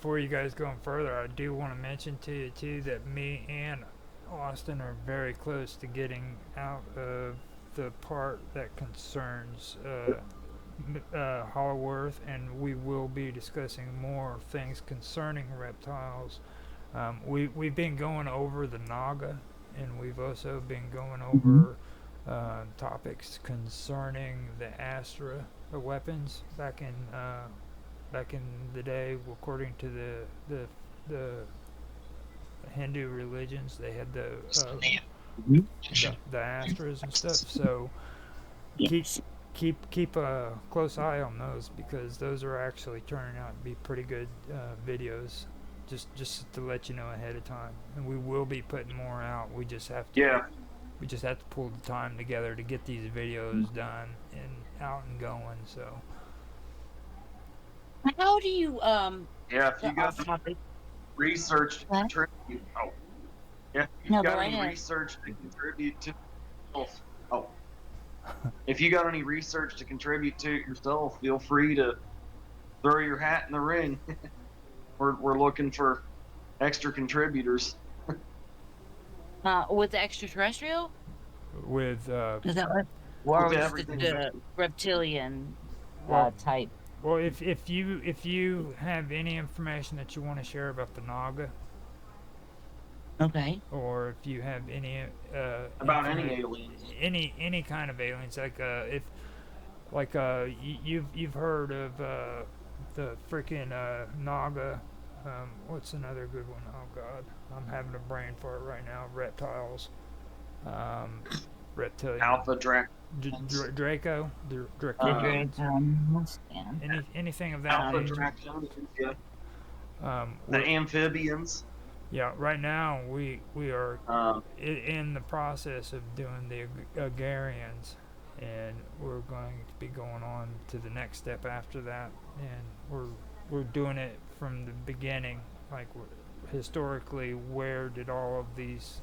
before you guys go further, I do want to mention to you too that me and Austin are very close to getting out of the part that concerns Hollow Earth, and we will be discussing more things concerning reptiles. We've been going over the Naga, and we've also been going Mhm. over topics concerning the Astra weapons back in the day. According to the Hindu religions, they had Mhm. the Astras and stuff. So keep Yes. keep a close eye on those because those are actually turning out to be pretty good videos. Just to let you know ahead of time, and we will be putting more out. Yeah. We just have to pull the time together to get these videos done and out and going. So How do you Yeah. If the you got off topic? research to What? contribute, oh, yeah. If you've No, go got right any ahead. research to contribute to yourself, oh, if you got any research to contribute to it yourself, feel free to throw your hat in the ring. We're looking for extra contributors. With the extraterrestrial? with Is that what? Or With just the, everything. the reptilian well, type? if you have any information that you want to share about the Naga, Okay. or if you have any About any aliens. any kind of aliens, like if like you've heard of the freaking Naga. What's another good one? Oh God, I'm having a brain for it right now. Reptiles, um, reptilian, Alpha Drac. Draco, The Uh, Draconians, dragon. Yeah. anything of that Alpha Um. nature. Draconians. Yeah. The We're amphibians. Yeah, right now we are Um, in the process of doing the Agarians, and we're going to be going on to the next step after that, and we're doing it from the beginning, like historically, where did all of these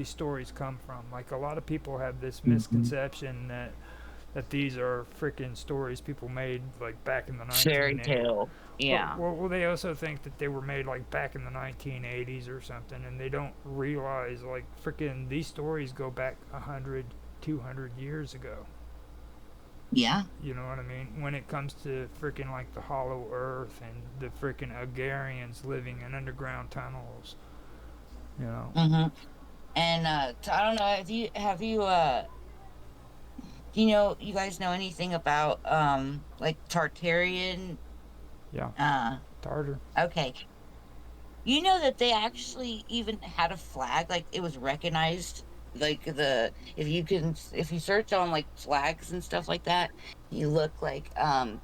stories come from? Like a lot of people have this Mhm. misconception that these are freaking stories people made like back in the Fairy 1980s. tale. Yeah. Well, they also think that they were made like back in the 1980s or something, and they don't realize like freaking these stories go back 100, 200 years ago. Yeah. You know what I mean? When it comes to freaking like the Hollow Earth and the freaking Agarians living in underground tunnels, you know? Hmm. And I don't know. Do you guys know anything about like Tartarian? Yeah, Uh. Tartar. Okay. You know that they actually even had a flag, like it was recognized. Like if you search on like flags and stuff like that, you look like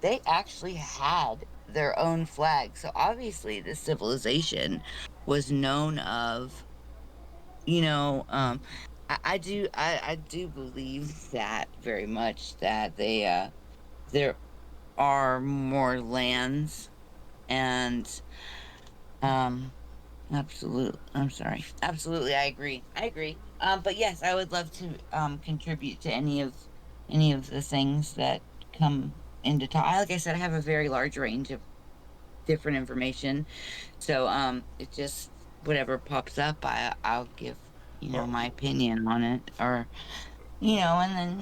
they actually had their own flag. So obviously the civilization was known of, you know, I do believe that very much that there are more lands and um absolutely. I'm sorry. Absolutely, I agree. I agree. But yes, I would love to contribute to any of the things that come into talk. Like I said, I have a very large range of different information. So it just whatever pops up, I'll give, Well, my opinion on it or and then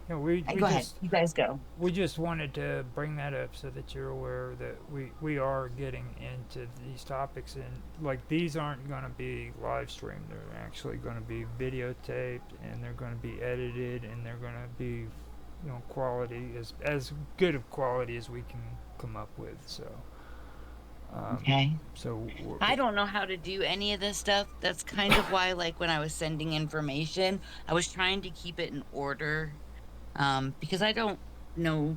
you know, go ahead. You guys go. we just wanted to bring that up so that you're aware that we are getting into these topics, and like these aren't going to be live streamed. They're actually going to be videotaped, and they're going to be edited, and they're going to be quality as good of quality as we can come up with. Um, Okay. so I don't know how to do any of this stuff. That's kind of why, like, when I was sending information, I was trying to keep it in order, because I don't know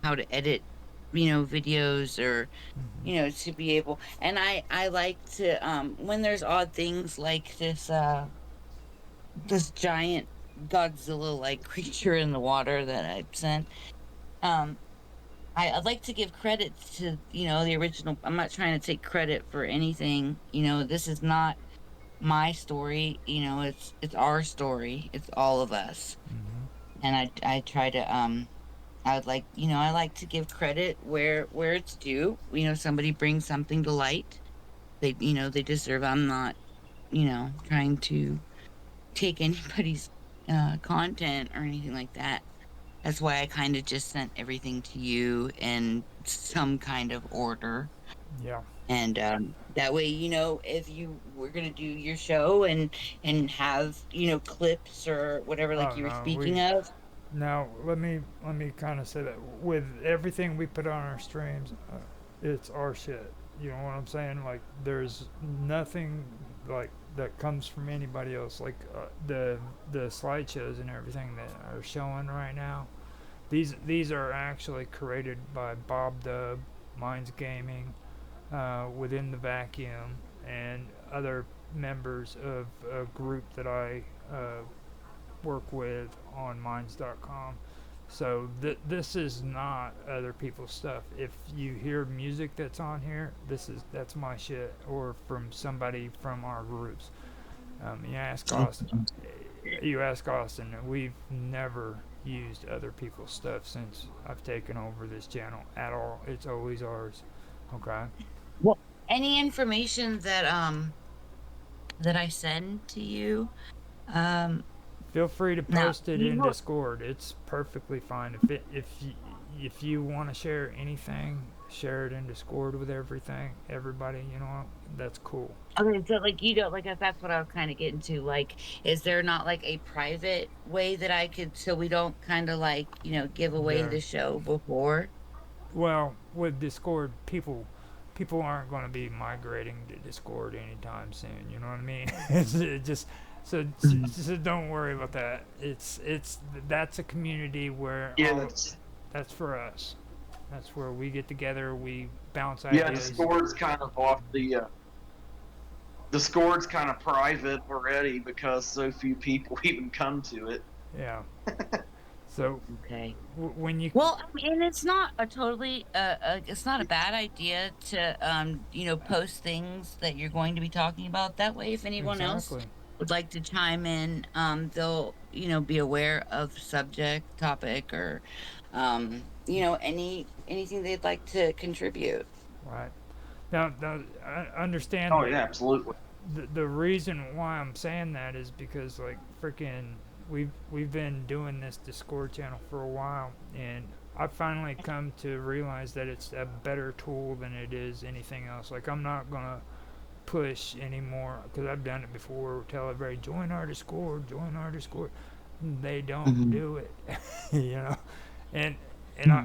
how to edit, videos or, to be able. And I like to, when there's odd things like this giant Godzilla like creature in the water that I sent. Um, I'd like to give credit to, the original. I'm not trying to take credit for anything. This is not my story. It's our story. It's all of us. mhm. And I try to I would like, I like to give credit where it's due. Somebody brings something to light. They deserve. I'm not, trying to take anybody's content or anything like that. That's why I kind of just sent everything to you in some kind of order. Yeah. And that way, if you were going to do your show and have, clips or whatever, like Oh you were no, speaking of. now let me kind of say that with everything we put on our streams, it's our shit. You know what I'm saying? Like there's nothing like that comes from anybody else. Like the slideshows and everything that are showing right now. These are actually created by Bob Dub, Minds Gaming, within the vacuum, and other members of a group that I work with on minds.com. So this is not other people's stuff. If you hear music that's on here, that's my shit, or from somebody from our groups. You ask Austin. You ask Austin. We've never used other people's stuff since I've taken over this channel at all. It's always ours. Okay. Well, any information that I send to you, um, Feel free to now post it you in will. Discord. It's perfectly fine. If you want to share anything, share it in Discord with everybody. You know what? That's cool. Okay, so like you don't like that's what I was kind of getting to. Like, is there not like a private way that I could, so we don't kind of like give away There. the show before? Well, with Discord, people aren't going to be migrating to Discord anytime soon. You know what I mean? It just so don't worry about that. It's that's a community where Yeah, that's for us. That's where we get together, we bounce yeah. ideas. Discord's kind of private already because so few people even come to it. Yeah. So Okay. when you Well, I mean, it's not a totally it's not a bad idea to post things that you're going to be talking about. That way, if anyone else exactly. would like to chime in, they'll be aware of subject, topic, or anything they'd like to contribute. Right. Now I understand Oh that yeah, absolutely. the reason why I'm saying that is because like freaking we've been doing this Discord channel for a while, and I've finally come to realize that it's a better tool than it is anything else. Like I'm not gonna push anymore because I've done it before. Tell everybody join our Discord, join our Discord. They don't Hmm. do it, you know. And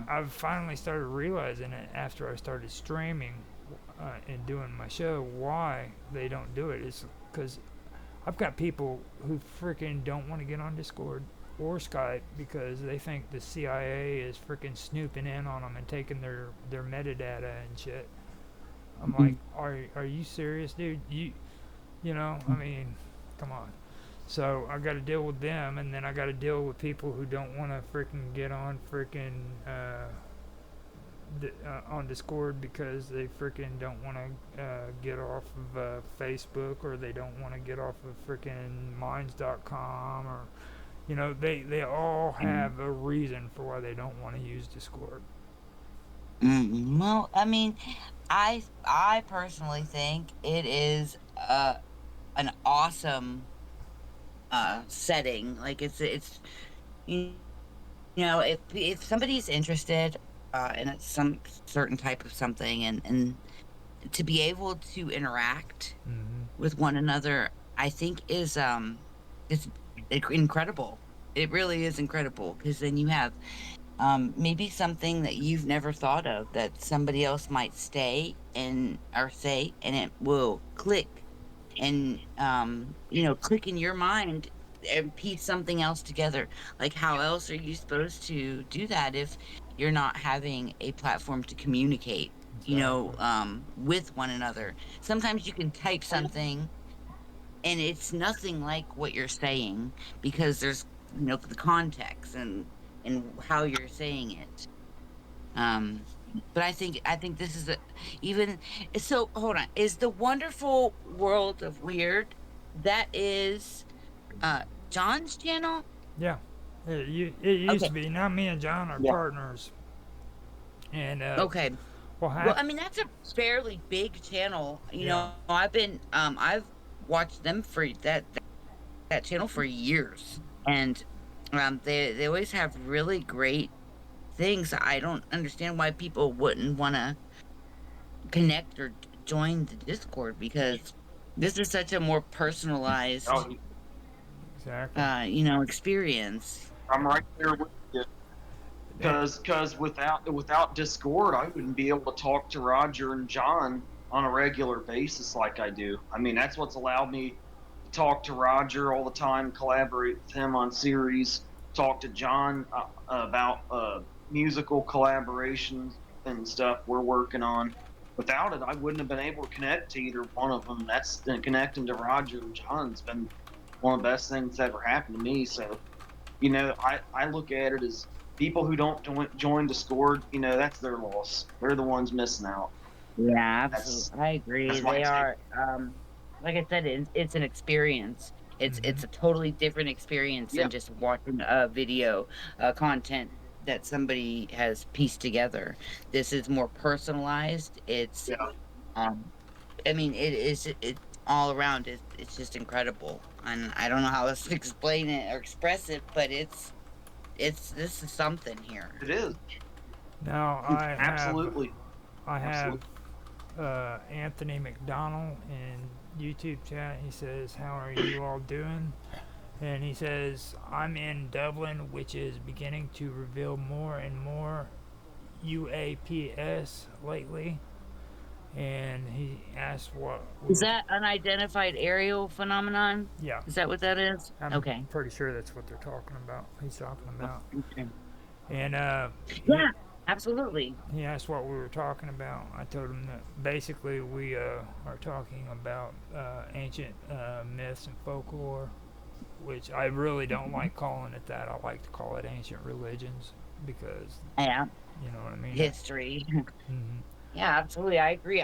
I've finally started realizing it after I started streaming and doing my show why they don't do it. It's because I've got people who freaking don't want to get on Discord or Skype because they think the CIA is freaking snooping in on them and taking their metadata and shit. I'm like, are you serious, dude? I mean, come on. So I got to deal with them, and then I got to deal with people who don't want to freaking get on freaking on Discord because they freaking don't want to get off of Facebook, or they don't want to get off of freaking Minds.com, or they all have a reason for why they don't want to use Discord. Well, I mean, I personally think it is an awesome setting. Like it's you if somebody's interested in some certain type of something, and to be able to interact Mm-hmm. with one another, I think is incredible. It really is incredible, because then you have maybe something that you've never thought of that somebody else might say, and it will click, and click in your mind and piece something else together. Like, how else are you supposed to do that if you're not having a platform to communicate Exactly. with one another? Sometimes you can type something and it's nothing like what you're saying, because there's the context and how you're saying it. um but I think this is even so. Hold on, is the Wonderful World of Weird, that is uh John's channel? Yeah. It used Okay. to be. Now me and John are Yeah. partners, and Okay. what Well, happened? I mean, that's a fairly big channel. Yeah, I've watched them for that channel for years, and they always have really great things. I don't understand why people wouldn't want to connect or join the Discord, because this is such a more personalized, Oh, exactly. experience. I'm right there with you. Eh, Because without Discord, I wouldn't be able to talk to Roger and John on a regular basis like I do. I mean, that's what's allowed me to talk to Roger all the time, collaborate with him on series, talk to John about musical collaborations and stuff we're working on. Without it, I wouldn't have been able to connect to either one of them. That's connecting to Roger and John's been one of the best things that ever happened to me. So I look at it as people who don't join Discord, that's their loss. They're the ones missing out. Yeah, That's absolutely. I agree. that's my They take. are, like I said, it's an experience. It's mhm. a totally different experience Yeah, than just watching a video, content that somebody has pieced together. This is more personalized. yeah, Um, I mean, it all around. It's just incredible, and I don't know how else to explain it or express it, but this is something here. it is Now absolutely, I have absolutely. Anthony McDonald in YouTube chat. He says, "How are you all doing?" And he says, "I'm in Dublin, which is beginning to reveal more and more UAPS lately." And he asked what we Is were. that unidentified aerial phenomenon? Yeah, Is that what that is? I'm Okay. pretty sure that's what they're talking about. He's talking about. Okay. And Yeah, absolutely. he asked what we were talking about. I told him that basically we are talking about ancient myths and folklore, which I really don't like calling it that. I like to call it ancient religions because Yeah, you know what I mean. history. Mhm. Yeah, absolutely. I agree.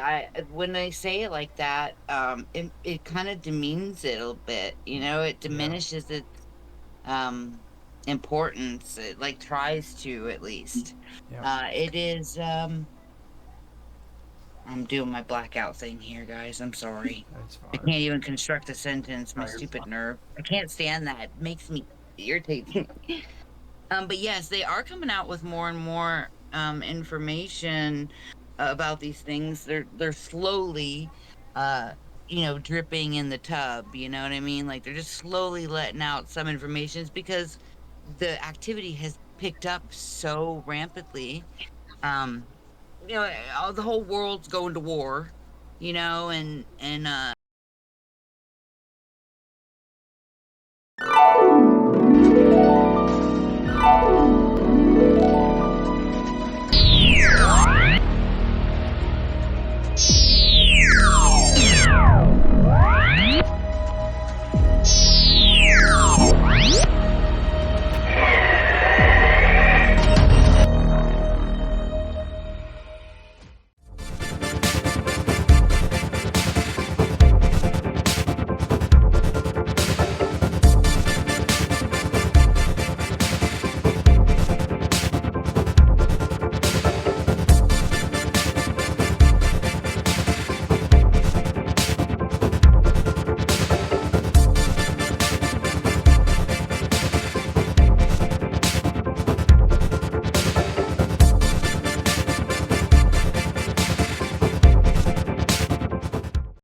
When they say it like that, it kind of demeans it a little bit. It Yeah, diminishes its um importance. It like tries to, at least. yeah, It is. I'm doing my blackout thing here, guys. I'm sorry. that's I fine. can't even construct a sentence. My No, you're stupid fine. nerve. I can't stand that. It makes me irritated. But yes, they are coming out with more and more information about these things. They're slowly, uh, dripping in the tub. You know what I mean? Like they're just slowly letting out some information. It's because the activity has picked up so rampantly. Um, the whole world's going to war. And